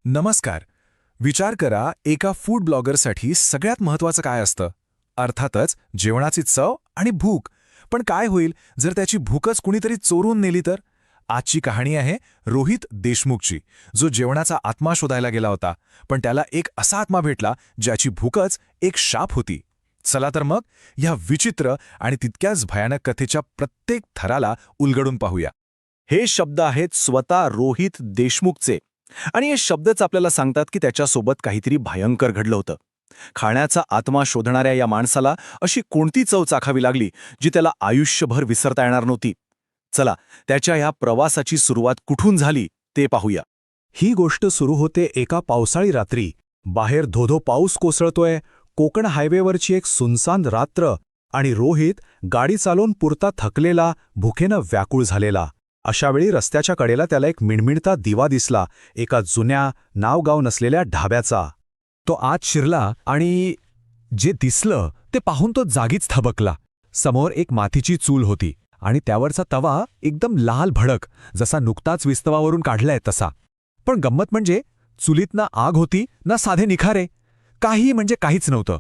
नमस्कार. विचार करा, एका फूड ब्लॉगरसाठी सगळ्यात महत्त्वाचं काय असतं? अर्थातच जेवणाची चव आणि भूक. पण काय होईल जर त्याची भूकच कुणीतरी चोरून नेली तर? आजची कहाणी आहे रोहित देशमुखची, जो जेवणाचा आत्मा शोधायला गेला होता, पण त्याला एक असा आत्मा भेटला ज्याची भूकच एक शाप होती. चला तर मग या विचित्र आणि तितक्याच भयानक कथेच्या प्रत्येक थराला उलगडून पाहूया. हे शब्द आहेत स्वतः रोहित देशमुखचे, आणि हे शब्दच आपल्याला सांगतात की त्याच्यासोबत काहीतरी भयंकर घडलं होतं. खाण्याचा आत्मा शोधणाऱ्या या माणसाला अशी कोणती चव चाखावी लागली जी त्याला आयुष्यभर विसरता येणार नव्हती. चला, त्याच्या ह्या प्रवासाची सुरुवात कुठून झाली ते पाहूया. ही गोष्ट सुरू होते एका पावसाळी रात्री. बाहेर धोधो पाऊस कोसळतोय, कोकण हायवेवरची एक सुनसान रात्र, आणि रोहित गाडी चालवून पुरता थकलेला, भुकेनं व्याकुळ झालेला. अशावेळी रस्त्याच्या कडेला त्याला एक मिणमिणता दिवा दिसला, एका जुन्या, नावगाव नसलेल्या ढाब्याचा. तो आत शिरला आणि जे दिसलं ते पाहून तो जागीच थबकला. समोर एक मातीची चूल होती आणि त्यावरचा तवा एकदम लाल भडक, जसा नुकताच विस्तवावरून काढलाय तसा. पण गंमत म्हणजे चुलीत ना आग होती ना साधे निखारे, काही म्हणजे काहीच नव्हतं.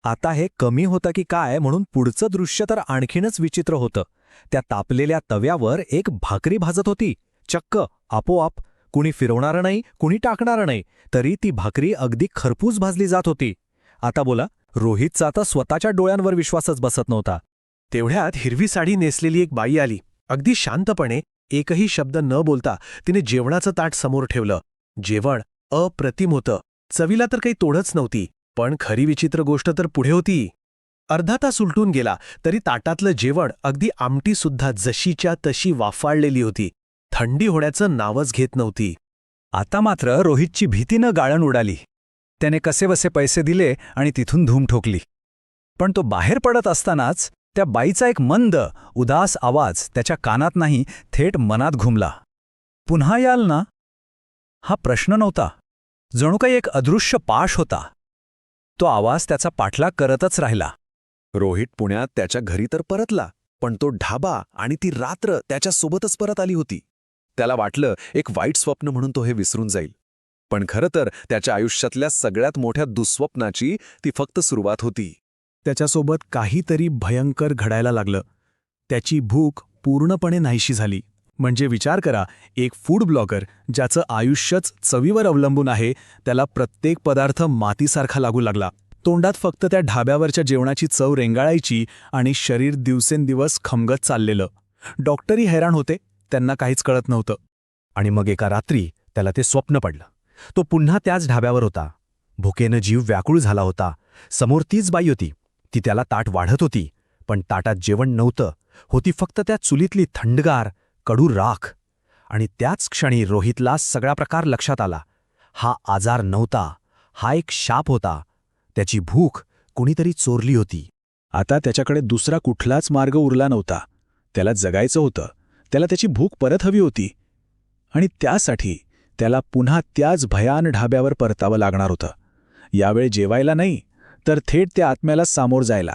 आता हे कमी होतं की काय म्हणून पुढचं दृश्य तर आणखीनच विचित्र होतं. त्या तापलेल्या तव्यावर एक भाकरी भाजत होती, चक्क आपोआप. कुणी फिरवणारं नाही, कुणी टाकणारं नाही, तरी ती भाकरी अगदी खरपूस भाजली जात होती. आता बोला, रोहितचा आता स्वतःच्या डोळ्यांवर विश्वासच बसत नव्हता. तेवढ्यात हिरवी साडी नेसलेली एक बाई आली. अगदी शांतपणे, एकही शब्द न बोलता तिने जेवणाचं ताट समोर ठेवलं. जेवण अप्रतिम होतं. चवीला तर काही तोडच नव्हती. पण खरी विचित्र गोष्ट तर पुढे होती. अर्धा तास उलटून गेला तरी ताटातलं जेवण, अगदी आमटीसुद्धा जशीच्या तशी वाफाळलेली होती. थंडी होण्याचं नावच घेत नव्हती. आता मात्र रोहितची भीतीनं गाळण उडाली. त्याने कसेबसे पैसे दिले आणि तिथून धूम ठोकली. पण तो बाहेर पडत असतानाच त्या बाईचा एक मंद, उदास आवाज त्याच्या कानात नाही, थेट मनात घुमला. पुन्हा याल ना? हा प्रश्न नव्हता, जणू काही एक अदृश्य पाश होता. तो आवाज त्याचा पाठलाग करतच राहिला. रोहित पुण्यात त्याच्या घरी तर परतला, पण तो ढाबा आणि ती रात्र त्याच्यासोबतच परत आली होती. त्याला वाटलं एक वाईट स्वप्न म्हणून तो हे विसरून जाईल. पण खरं तर त्याच्या आयुष्यातल्या सगळ्यात मोठ्या दुःस्वप्नाची ती फक्त सुरुवात होती. त्याच्यासोबत काहीतरी भयंकर घडायला लागलं. त्याची भूक पूर्णपणे नाहीशी झाली. म्हणजे विचार करा, एक फूड ब्लॉगर ज्याचं आयुष्यच चवीवर अवलंबून आहे, त्याला प्रत्येक पदार्थ मातीसारखा लागू लागला. तोंडात फक्त त्या ढाब्यावरच्या जेवणाची चव रेंगाळायची आणि शरीर दिवसेंदिवस खमगत चाललेलं. डॉक्टरही हैराण होते, त्यांना काहीच कळत नव्हतं. आणि मग एका रात्री त्याला ते स्वप्न पडलं. तो पुन्हा त्याच ढाब्यावर होता. भुकेनं जीव व्याकुळ झाला होता. समोर तीच बाई होती. ती त्याला ताट वाढत होती, पण ताटात जेवण नव्हतं. होती फक्त त्या चुलीतली थंडगार, कडू राख. आणि त्याच क्षणी रोहितला सगळा प्रकार लक्षात आला. हा आजार नव्हता, हा एक शाप होता. त्याची भूक कुणीतरी चोरली होती. आता त्याच्याकडे दुसरा कुठलाच मार्ग उरला नव्हता. त्याला जगायचं होतं. त्याला त्याची भूक परत हवी होती. आणि त्यासाठी त्याला पुन्हा त्याच भयान ढाब्यावर परतावं लागणार होतं. यावेळी जेवायला नाही, तर थेट त्या आत्म्याला सामोर जायला.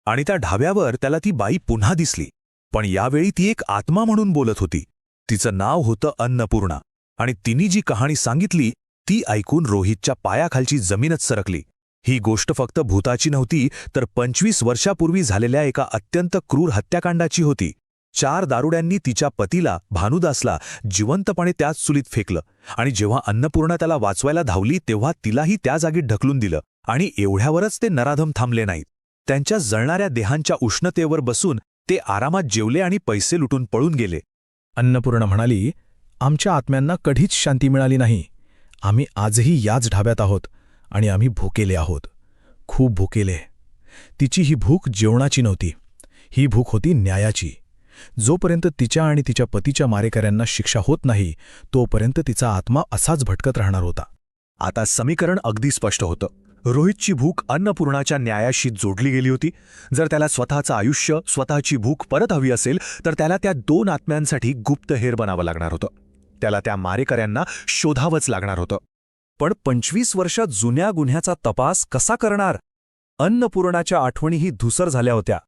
आणि त्या ढाब्यावर त्याला ती बाई पुन्हा दिसली. पण यावेळी ती एक आत्मा म्हणून बोलत होती. तिचं नाव होतं अन्नपूर्णा. आणि तिने जी कहाणी सांगितली ती ऐकून रोहितच्या पायाखालची जमीनच सरकली. ही गोष्ट फक्त भूताची नव्हती, तर 25 वर्षापूर्वी झालेल्या एका अत्यंत क्रूर हत्याकांडाची होती. 4 दारुड्यांनी तिच्या पतीला, भानुदासला, जिवंतपणे त्याच चुलीत फेकलं. आणि जेव्हा अन्नपूर्णा त्याला वाचवायला धावली तेव्हा तिलाही त्या जागीत ढकलून दिलं. आणि एवढ्यावरच ते नराधम थांबले नाहीत. त्यांच्या जळणाऱ्या देहांच्या उष्णतेवर बसून ते आरामात जेवले आणि पैसे लुटून पळून गेले. अन्नपूर्णा म्हणाली, आमच्या आत्म्यांना कधीच शांती मिळाली नाही. आम्ही आजही याच ढाब्यात आहोत आणि आम्ही भुकेले आहोत, खूप भुकेले. तिची ही भूक जेवणाची नव्हती, ही भूक होती न्यायाची. जोपर्यंत तिच्या आणि तिच्या पतीच्या मारेकऱ्यांना शिक्षा होत नाही, तोपर्यंत तिचा आत्मा असाच भटकत राहणार होता. आता समीकरण अगदी स्पष्ट होतं. रोहितची भूक अन्नपूर्णाच्या न्यायाशी जोडली गेली होती. जर त्याला स्वतःचं आयुष्य, स्वतःची भूक परत हवी असेल, तर त्याला त्या 2 आत्म्यांसाठी गुप्तहेर बनावं लागणार होतं. त्याला त्या मारेकऱ्यांना शोधावंच लागणार होतं. पण 25 वर्षात जुन्या गुन्ह्याचा तपास कसा करणार? अन्नपूर्णाच्या आठवणीही धुसर झाल्या होत्या.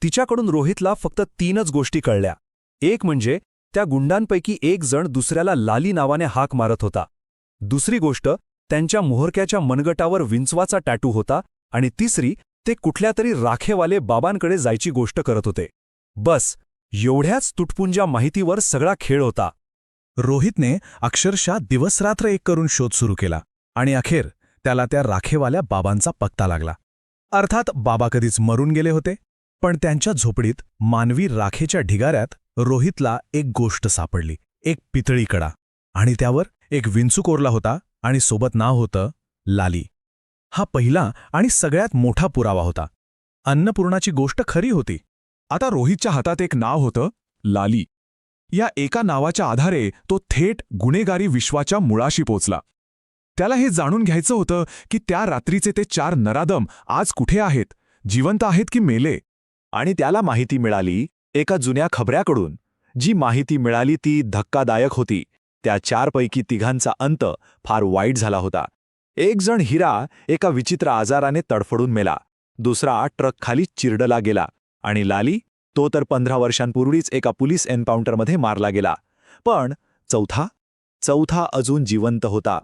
तिच्याकडून रोहितला फक्त 3च गोष्टी कळल्या. एक म्हणजे त्या गुंडांपैकी एक जण दुसऱ्याला लाली नावाने हाक मारत होता. दुसरी गोष्ट, त्यांच्या मोहरक्याच्या मनगटावर विंचवाचा टॅटू होता. आणि तिसरी, ते कुठल्यातरी राखेवाले बाबांकडे जायची गोष्ट करत होते. बस एवढ्याच तुटपुंज्या माहितीवर सगळा खेळ होता. रोहितने अक्षरशः दिवसरात्र एक करून शोध सुरू केला आणि अखेर त्याला त्या राखेवाल्या बाबांचा पत्ता लागला. अर्थात बाबा कधीच मरून गेले होते, पण त्यांच्या झोपडीत मानवी राखेच्या ढिगाऱ्यात रोहितला एक गोष्ट सापडली. एक पितळी कडा, आणि त्यावर एक विंचू कोरला होता आणि सोबत नाव होतं लाली. हा पहिला आणि सगळ्यात मोठा पुरावा होता. अन्नपूर्णाची गोष्ट खरी होती. आता रोहितच्या हातात एक नाव होतं, लाली. या एका नावाच्या आधारे तो थेट गुन्हेगारी विश्वाच्या मुळाशी पोचला. त्याला हे जाणून घ्यायचं होतं की त्या रात्रीचे ते 4 नराधम आज कुठे आहेत, जिवंत आहेत की मेले. आणि त्याला माहिती मिळाली एका जुन्या खबऱ्याकडून. जी माहिती मिळाली ती धक्कादायक होती. त्या 4 पैकी 3घांचा अंत फार वाईट झाला होता. एक जण हिरा एका विचित्र आजाराने तडफडून मेला. दुसरा ट्रकखाली चिरडला गेला. आणि लाली, तो तर 15 वर्षांपूर्वीच एका पोलीस एन्काउंटरमध्ये मारला गेला. पण चौथा अजून जिवंत होता.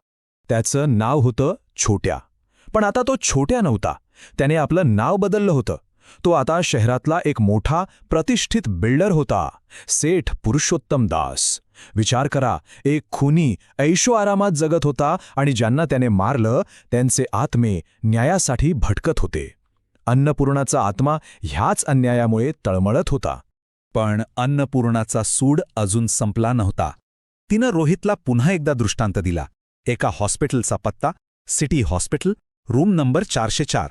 त्याचं नाव होतं छोट्या. पण आता तो छोट्या नव्हता. त्याने आपलं नाव बदललं होतं. तो आता शहरातला एक मोठा प्रतिष्ठित बिल्डर होता, सेठ पुरुषोत्तम दास. विचार करा, एक खुनी ऐशोआरामात जगत होता आणि ज्यांना त्याने मारलं त्यांचे आत्मे न्यायासाठी भटकत होते. अन्नपूर्णाचा आत्मा ह्याच अन्यायामुळे तळमळत होता. पण अन्नपूर्णाचा सूड अजून संपला नव्हता. तिनं रोहितला पुन्हा एकदा दृष्टांत दिला. एका हॉस्पिटलचा पत्ता, city hospital, room number 404.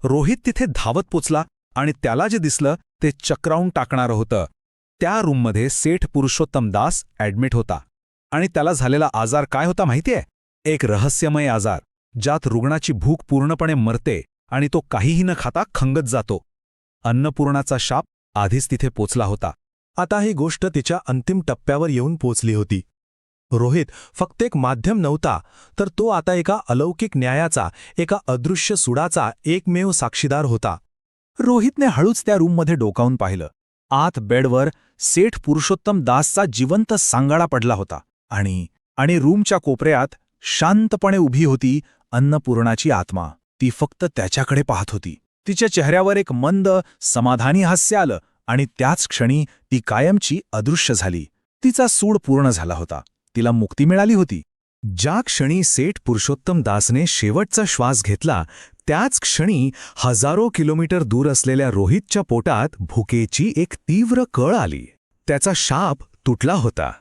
Rohit तिथे धावत पोचला आणि त्याला जे दिसलं ते चक्रावून टाकणारं होतं. त्या रूममध्ये सेठ पुरुषोत्तम दास ॲडमिट होता. आणि त्याला झालेला आजार काय होता माहितीये? एक रहस्यमय आजार, ज्यात रुग्णाची भूक पूर्णपणे मरते आणि तो काहीही न खाता खंगत जातो. अन्नपूर्णाचा शाप आधीच तिथे पोचला होता. आता ही गोष्ट तिच्या अंतिम टप्प्यावर येऊन पोचली होती. रोहित फक्त एक माध्यम नव्हता, तर तो आता एका अलौकिक न्यायाचा, एका अदृश्य सुडाचा एकमेव साक्षीदार होता. रोहितने हळूच त्या रूममध्ये डोकावून पाहिलं. आत बेडवर सेठ पुरुषोत्तम दासचा जिवंत सांगाडा पडला होता. आणि रूमच्या कोपऱ्यात शांतपणे उभी होती अन्नपूर्णाची आत्मा. ती फक्त त्याच्याकडे पाहत होती. तिच्या चेहऱ्यावर एक मंद, समाधानी हास्य आलं आणि त्याच क्षणी ती कायमची अदृश्य झाली. तिचा सूड पूर्ण झाला होता. तिला मुक्ती मिळाली होती. ज्या क्षणी सेठ पुरुषोत्तम दासने शेवटचा श्वास घेतला, त्याच क्षणी हजारो किलोमीटर दूर असलेल्या रोहितच्या पोटात भुकेची एक तीव्र कळ आली. त्याचा शाप तुटला होता.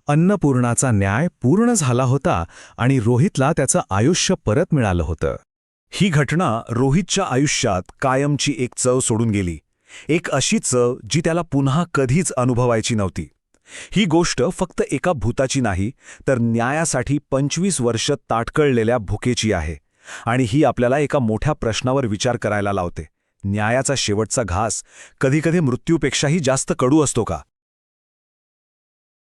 अन्नपूर्णाचा न्याय पूर्ण झाला होता आणि रोहितला त्याचं आयुष्य परत मिळालं होतं. ही घटना रोहितच्या आयुष्यात कायमची एक चव सोडून गेली. एक अशी चव जी त्याला पुन्हा कधीच अनुभवायची नव्हती. ही गोष्ट फक्त एका भूताची नाही, तर न्यायासाठी 25 वर्ष ताटकळलेल्या भुकेची आहे. आणि ही आपल्याला एका मोठ्या प्रश्नावर विचार करायला लावते. न्यायाचा शेवटचा घास कधीकधी मृत्यूपेक्षाही जास्त कडू असतो का?